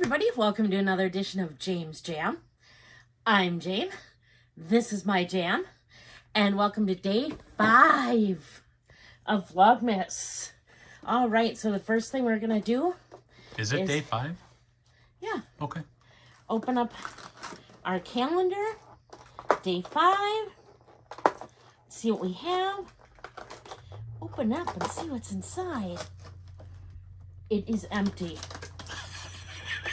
everybody, welcome to another edition of James Jam. I'm Jane, this is my jam, and welcome to day 5 of Vlogmas. Alright, so the first thing we're going to do is day 5? Yeah. Okay. Open up our calendar, day 5, see what we have, open up and see what's inside. It is empty.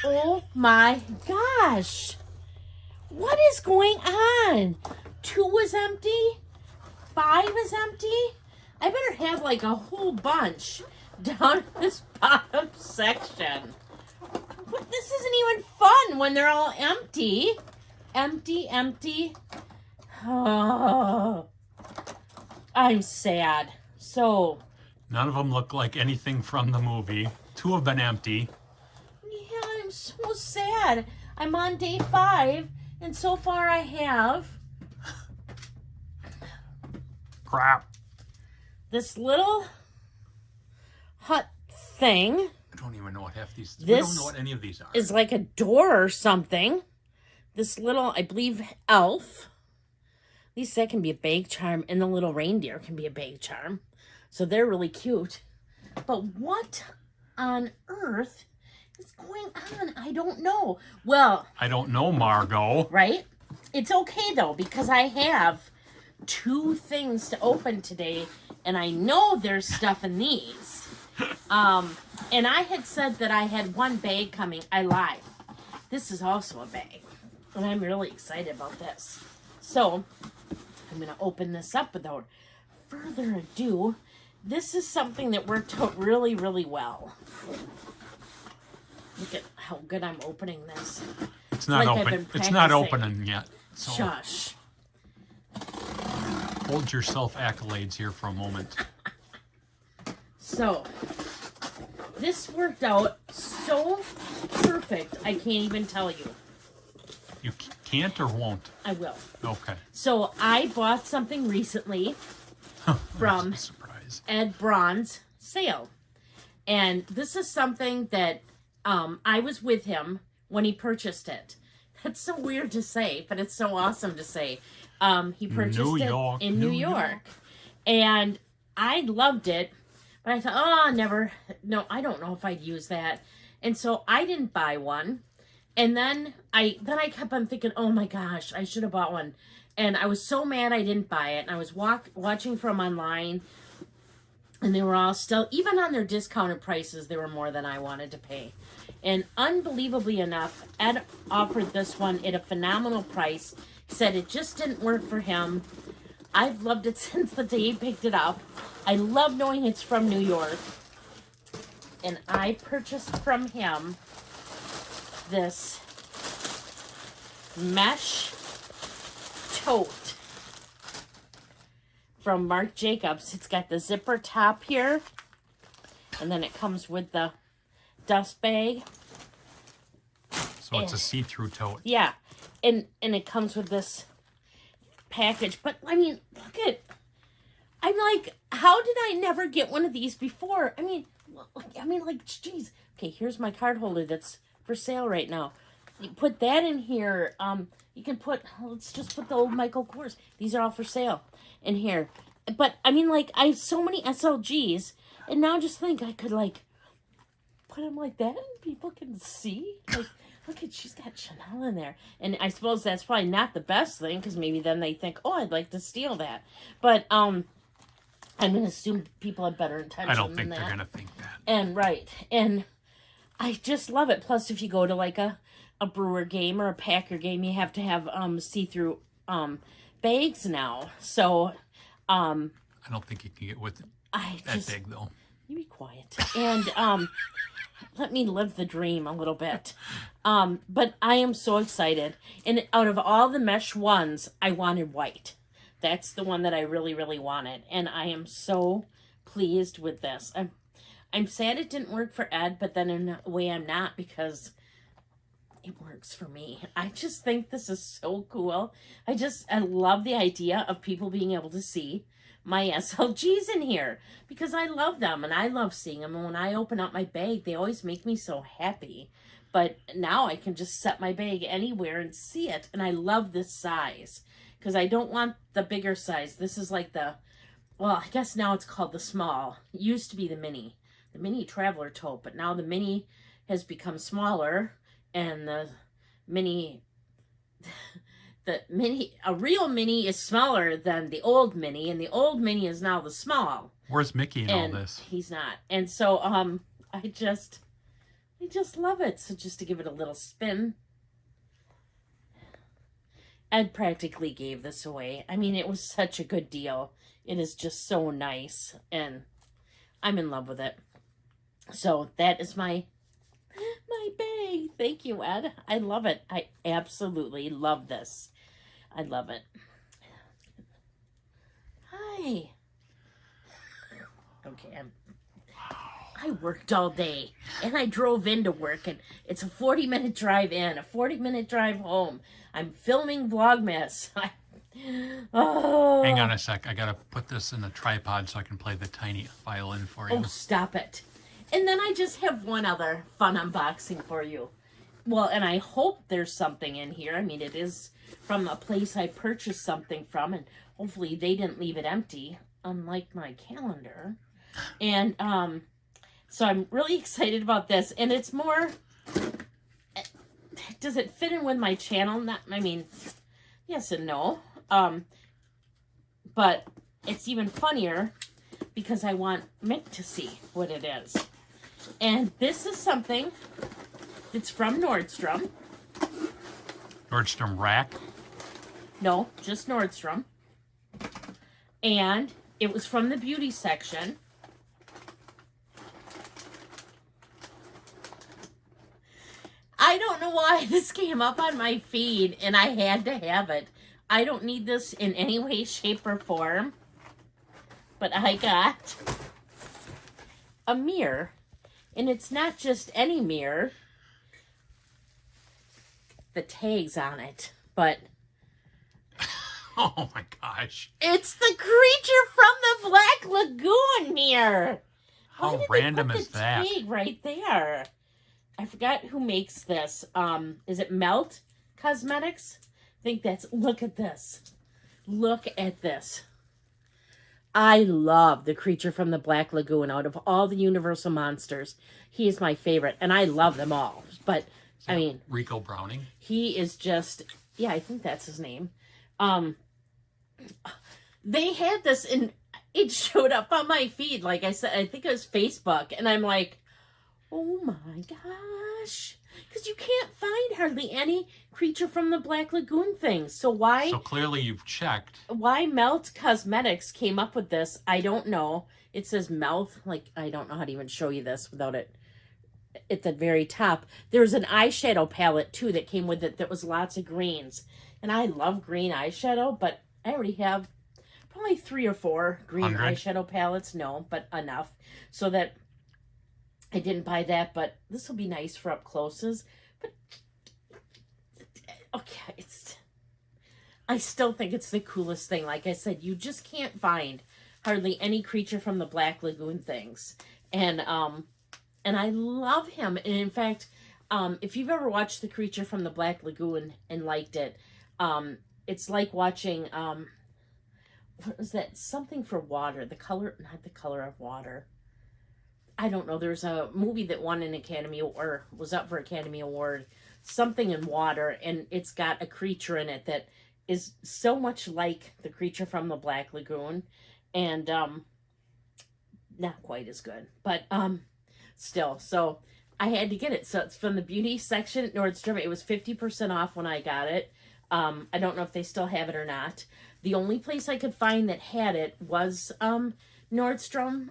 Oh my gosh. What is going on? 2 is empty. 5 is empty. I better have like a whole bunch down in this bottom section. But this isn't even fun when they're all empty. Empty. Oh, I'm sad. So. None of them look like anything from the movie. 2 have been empty. Yeah, I'm so sad. I'm on day 5, and so far I have crap. This little hut thing. I don't even know what half these. This we don't know what any of these are. Is like a door or something. This little, I believe, elf. At least that can be a bag charm, and the little reindeer can be a bag charm. So they're really cute. But what on earth is going on? I don't know. Well, I don't know, Margot. Right? It's okay, though, because I have 2 things to open today, and I know there's stuff in these. And I had said that I had 1 bag coming. I lied. This is also a bag, and I'm really excited about this. So, I'm going to open this up without further ado. This is something that worked out really, really well. Look at how good I'm opening this. It's not like open. It's not opening yet. So shush. Hold your self-accolades here for a moment. So, this worked out so perfect, I can't even tell you. You can't or won't? I will. Okay. So, I bought something recently from Ed Braun's sale. And this is something that I was with him when he purchased it. That's so weird to say, but it's so awesome to say. He purchased it in New York. And I loved it, but I thought, no, I don't know if I'd use that. And so I didn't buy one. And then I kept on thinking, oh my gosh, I should have bought one. And I was so mad I didn't buy it. And I was watching from online, and they were all still, even on their discounted prices, they were more than I wanted to pay. And unbelievably enough, Ed offered this one at a phenomenal price. He said it just didn't work for him. I've loved it since the day he picked it up. I love knowing it's from New York. And I purchased from him this mesh tote from Marc Jacobs. It's got the zipper top here, and then it comes with the dust bag. So it's a see-through tote. Yeah, and it comes with this package. But I mean, look at. I'm like, how did I never get one of these before? I mean, like, geez. Okay, here's my card holder that's for sale right now. You put that in here. You can put. Let's just put the old Michael Kors. These are all for sale in here. But I mean, like, I have so many SLGs, and now just think I could like put them like that, and people can see. Like, look at, she's got Chanel in there. And I suppose that's probably not the best thing, because maybe then they think, oh, I'd like to steal that. But I'm going to assume people have better intentions. I don't think they're going to think that. And right. And I just love it. Plus, if you go to like a Brewer game or a Packer game, you have to have see-through bags now. So I don't think you can get with it that big, though. You be quiet. And let me live the dream a little bit. But I am so excited. And out of all the mesh ones, I wanted white. That's the one that I really, really wanted. And I am so pleased with this. I'm sad it didn't work for Ed, but then in a way I'm not, because it works for me. I just think this is so cool. I love the idea of people being able to see my SLGs in here, because I love them and I love seeing them. And when I open up my bag, they always make me so happy. But now I can just set my bag anywhere and see it. And I love this size because I don't want the bigger size. This is like the, well, I guess now it's called the small. It used to be the mini traveler tote, but now the mini has become smaller, and the mini, a real mini is smaller than the old mini, and the old mini is now the small. Where's Mickey in all this? He's not. And so I just love it. So just to give it a little spin. Ed practically gave this away. I mean, it was such a good deal. It is just so nice, and I'm in love with it. So that is my bag. Thank you, Ed. I love it. I absolutely love this. I love it. Hi. Okay, I worked all day, and I drove into work, and it's a 40-minute drive in, a 40-minute drive home. I'm filming Vlogmas. Oh. Hang on a sec. I gotta put this in a tripod so I can play the tiny violin for you. Oh, stop it. And then I just have one other fun unboxing for you. Well, and I hope there's something in here. I mean, it is from a place I purchased something from, and hopefully they didn't leave it empty, unlike my calendar. And so I'm really excited about this. And it's more, does it fit in with my channel? Not, I mean, yes and no. But it's even funnier because I want Mick to see what it is. And this is something that's from Nordstrom. Nordstrom Rack? No, just Nordstrom. And it was from the beauty section. I don't know why this came up on my feed and I had to have it. I don't need this in any way, shape, or form. But I got a mirror. And it's not just any mirror. The tag's on it. But oh my gosh. it's the creature from the Black Lagoon mirror. How random is that? Tag right there. I forgot who makes this. Is it Melt Cosmetics? I think that's, look at this. Look at this. I love the creature from the Black Lagoon. Out of all the Universal monsters, he is my favorite. And I love them all. But, I mean, Rico Browning? He is just, yeah, I think that's his name. They had this, and it showed up on my feed. Like I said, I think it was Facebook. And I'm like, oh my gosh. Because you can't find hardly any creature from the Black Lagoon things. So why? So clearly you've checked. Why Melt Cosmetics came up with this, I don't know. It says Melt. Like, I don't know how to even show you this without it at the very top. There's an eyeshadow palette, too, that came with it that was lots of greens. And I love green eyeshadow, but I already have probably 3 or 4 green 100? eyeshadow palettes. No, but enough. So that I didn't buy that, but this will be nice for up closes. But okay, I still think it's the coolest thing. Like I said, you just can't find hardly any creature from the Black Lagoon things, and I love him. And in fact, if you've ever watched the creature from the Black Lagoon and liked it, it's like watching what was that? Something for water. The color, not the color of water. I don't know. There's a movie that won an Academy or was up for Academy Award, something in water, and it's got a creature in it that is so much like the creature from the Black Lagoon, and not quite as good, but still. So I had to get it. So it's from the beauty section at Nordstrom. It was 50% off when I got it. I don't know if they still have it or not. The only place I could find that had it was Nordstrom.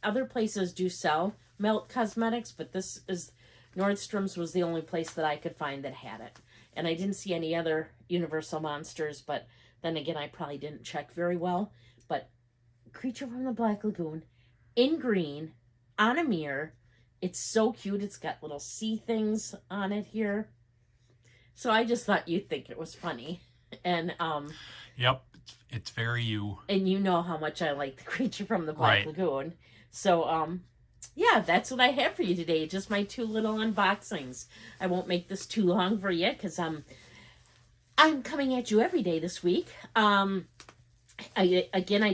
Other places do sell Melt Cosmetics, but this is Nordstrom's was the only place that I could find that had it. And I didn't see any other Universal Monsters, but then again, I probably didn't check very well. But Creature from the Black Lagoon in green on a mirror. It's so cute. It's got little sea things on it here. So I just thought you'd think it was funny. And yep, it's very you. And you know how much I like the Creature from the Black Lagoon. So yeah, that's what I have for you today. Just my 2 little unboxings. I won't make this too long for you because I'm coming at you every day this week. I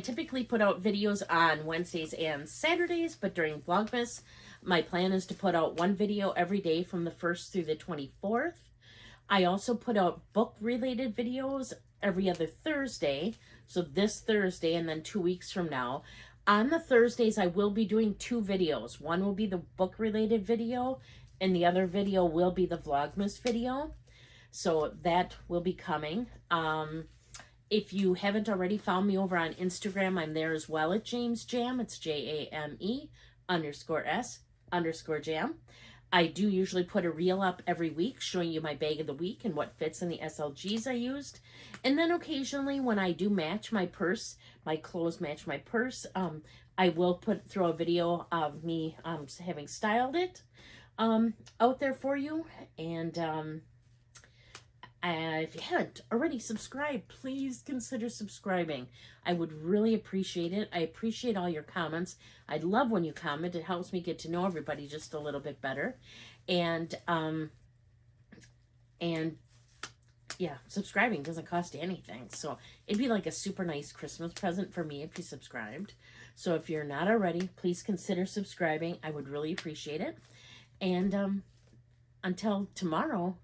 typically put out videos on Wednesdays and Saturdays, but during Vlogmas, my plan is to put out 1 video every day from the 1st through the 24th. I also put out book-related videos every other Thursday, so this Thursday and then 2 weeks from now. On the Thursdays, I will be doing 2 videos. One will be the book-related video, and the other video will be the Vlogmas video. So that will be coming. If you haven't already found me over on Instagram, I'm there as well at James Jam. It's JAME_S_Jam. I do usually put a reel up every week showing you my bag of the week and what fits in the SLGs I used. And then occasionally when I do match my purse, my clothes match my purse, I will throw a video of me having styled it out there for you. And if you haven't already subscribed, please consider subscribing. I would really appreciate it. I appreciate all your comments. I love when you comment. It helps me get to know everybody just a little bit better. And yeah, subscribing doesn't cost you anything. So it'd be like a super nice Christmas present for me if you subscribed. So if you're not already, please consider subscribing. I would really appreciate it. And until tomorrow,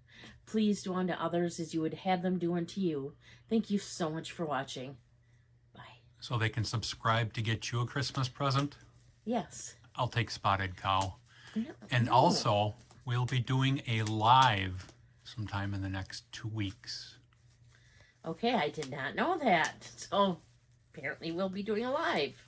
please do unto others as you would have them do unto you. Thank you so much for watching. Bye. So they can subscribe to get you a Christmas present? Yes. I'll take Spotted Cow. No, And no. also, we'll be doing a live sometime in the next 2 weeks. Okay, I did not know that. So apparently we'll be doing a live.